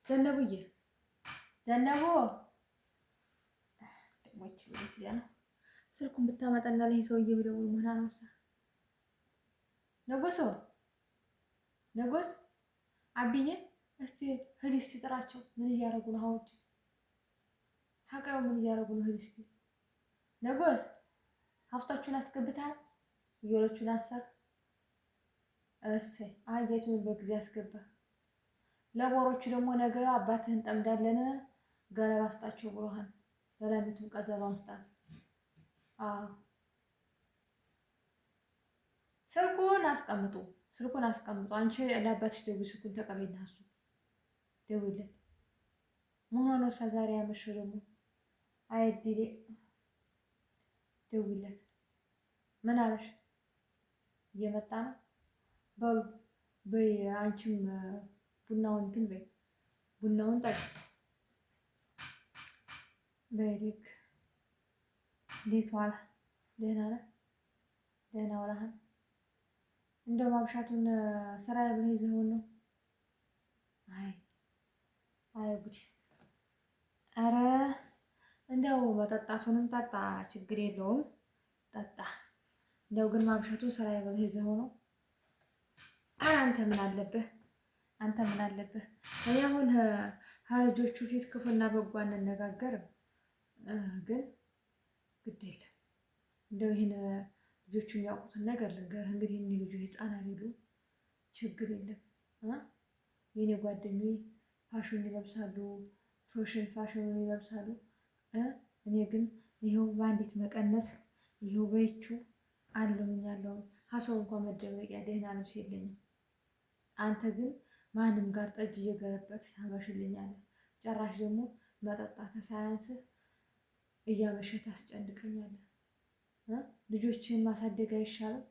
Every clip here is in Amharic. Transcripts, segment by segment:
ዘነቡዬ ዘነቡ ደሞች ይችላል ነው ስልኩን ብታመጣና ለይ ሰውዬ ብደውል ምን አነሳ ንጉሱ ንጉስ አብዬ እስቲ ሂድ እስቲ ጥራቸው ምን እያደረጉ ነው አውጪ ሀቃው ምን እያደረጉ ነው ሂድ እስቲ ንጉስ ሀፍታችሁን አስገብተሃል ፍየሎቹን አሰር እሰይ አህያይቱን በጊዜ አስገባ ለቦሮቹ ደግሞ ነገ አባትህን ጠምዳለን ገለባ አስጣቸው ብሎሃል ለለሚቱን ቀዘባ መስጣት ስልኩን አስቀምጡ አንቺ ለአባትሽ ደውይ ስልኩን ተቀበይና እሱ ደውይለት ምን ሆኖ ዛሬ ያመሸው ደግሞ አይዲሌ ደውይለት ምን አለሽ እየመጣ ነው በሉ በይ አንቺም ቡናውን እንትን በይ ቡናውን ጠጪ በይልክ እንዴት ዋለ ደህና ነህ ደህና ዋለህ እንደው ማምሻቱን ስራ ብለህ ይዘኸው ነው አይ ጉድ ኧረ እንደው መጠጣቱንም ጠጣ ችግር የለውም ጠጣ እንደው ግን ማምሻቱን ስራ ብለህ ይዘኸው ነው አንተ ምን አለብህ እኔ አሁን ልጆቹ ፊት ክፉና በጎ አንነጋገርም ግን ግድ የለም እንደው ይሄን ልጆቹ የሚያውቁትን ነገር ልንገርህ እንግዲህ እኒህ ልጆች ህፃን አይደሉም ችግር የለም የኔ ጓደኞች ፋሽን ይለብሳሉ ፋሽኑን ይለብሳሉ እኔ ግን ይኸው በአንዲት መቀነት ይኸው በይቹ አለሁኝ ሀሰው እንኳን መደበቂያ ደህና ልብስ የለኝም አንተ ግን ማንም ጋር ጠጅ እየገለበጥ ታመሽልኛለህ ጭራሽ ደግሞ መጠጣት ሳያንስህ እያመሸህ ታስጨንቀኛለህ ልጆችን ማሳደግ አይሻልም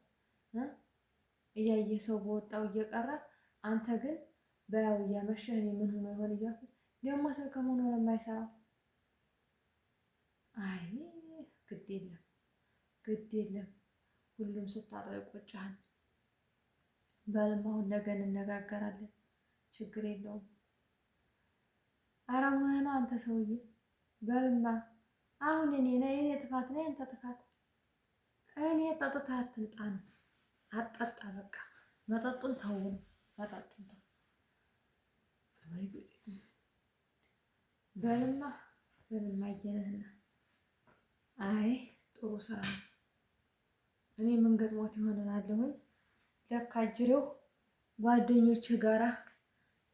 እያየህ ሰው በወጣው እየቀረ አንተ ግን በያው እያመሸህ እኔ ምን ሆኖ ይሆን እያልኩ ደግሞ ስልክ ሆኖ ነው የማይሰራው አይ ግድ የለም ሁሉም ስታጣው ይቆጭሃል በልም አሁን ነገ እንነጋገራለን ችግር የለውም ኧረ ምን ነው አንተ ሰውዬ በልማ አሁን የኔ ጥፋት ነው አንተ ጥፋት እኔ ጠጥታ አትምጣ ነው አጠጣ በቃ መጠጡን ተው መጠጡን ተው በልማ እየነህና አይ ጥሩ ስራ ነው እኔ ምን ገጥሞት ይሆናለሁኝ ለካ አጅሬው ጓደኞች ጋራ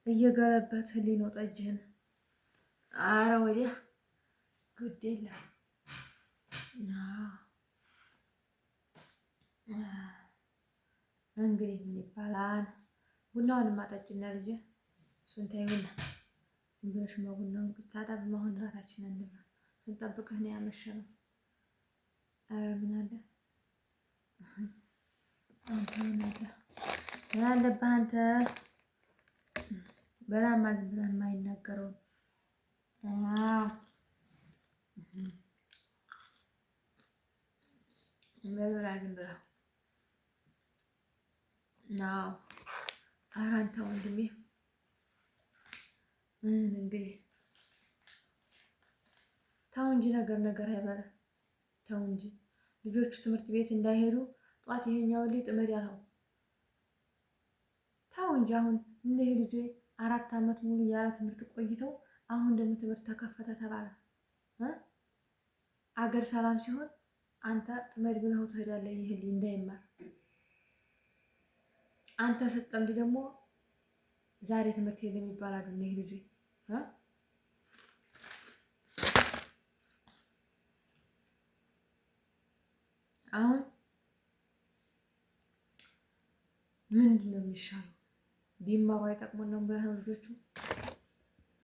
እየገለበትልኝ ነው ጠጅህን ኧረ ወዲያ ግድ የለም እንግዲህ ምን ይባላል ቡናውን ማጠጭና ልጅ እሱን ታይውና ዝም ብለሽ ቡናውን ታጣብ ማሁን ራታችንን እንብላ ስንጠብቅህ ነው ያመሸነው ምን አለ አንተ ምን አለብህ አንተ በላማ ዝም ብለህ የማይናገረው በላ ዝም ብለህ ናው ኧረ አንተ ወንድሜ ምን እንግዲህ ተው እንጂ ነገር አይበለ ተው እንጂ ልጆቹ ትምህርት ቤት እንዳይሄዱ ጧት ይሄኛው ልጅ ጥመድ ያለው ተው እንጂ አሁን እነዚህ ልጆች 4 አመት ሙሉ ያለ ትምህርት ቆይተው አሁን ደግሞ ትምህርት ተከፈተ ተባለ አገር ሰላም ሲሆን አንተ ጥመድ ብለው ትሄዳለህ ይሄ ልጅ እንዳይማር አንተ ስትጠምድ ደግሞ ዛሬ ትምህርት የለም ይባላል እነዚህ ልጆች አሁን ምንድነው የሚሻለው ቢማሩ አይጠቅሙን ነው ብለህ ልጆቹ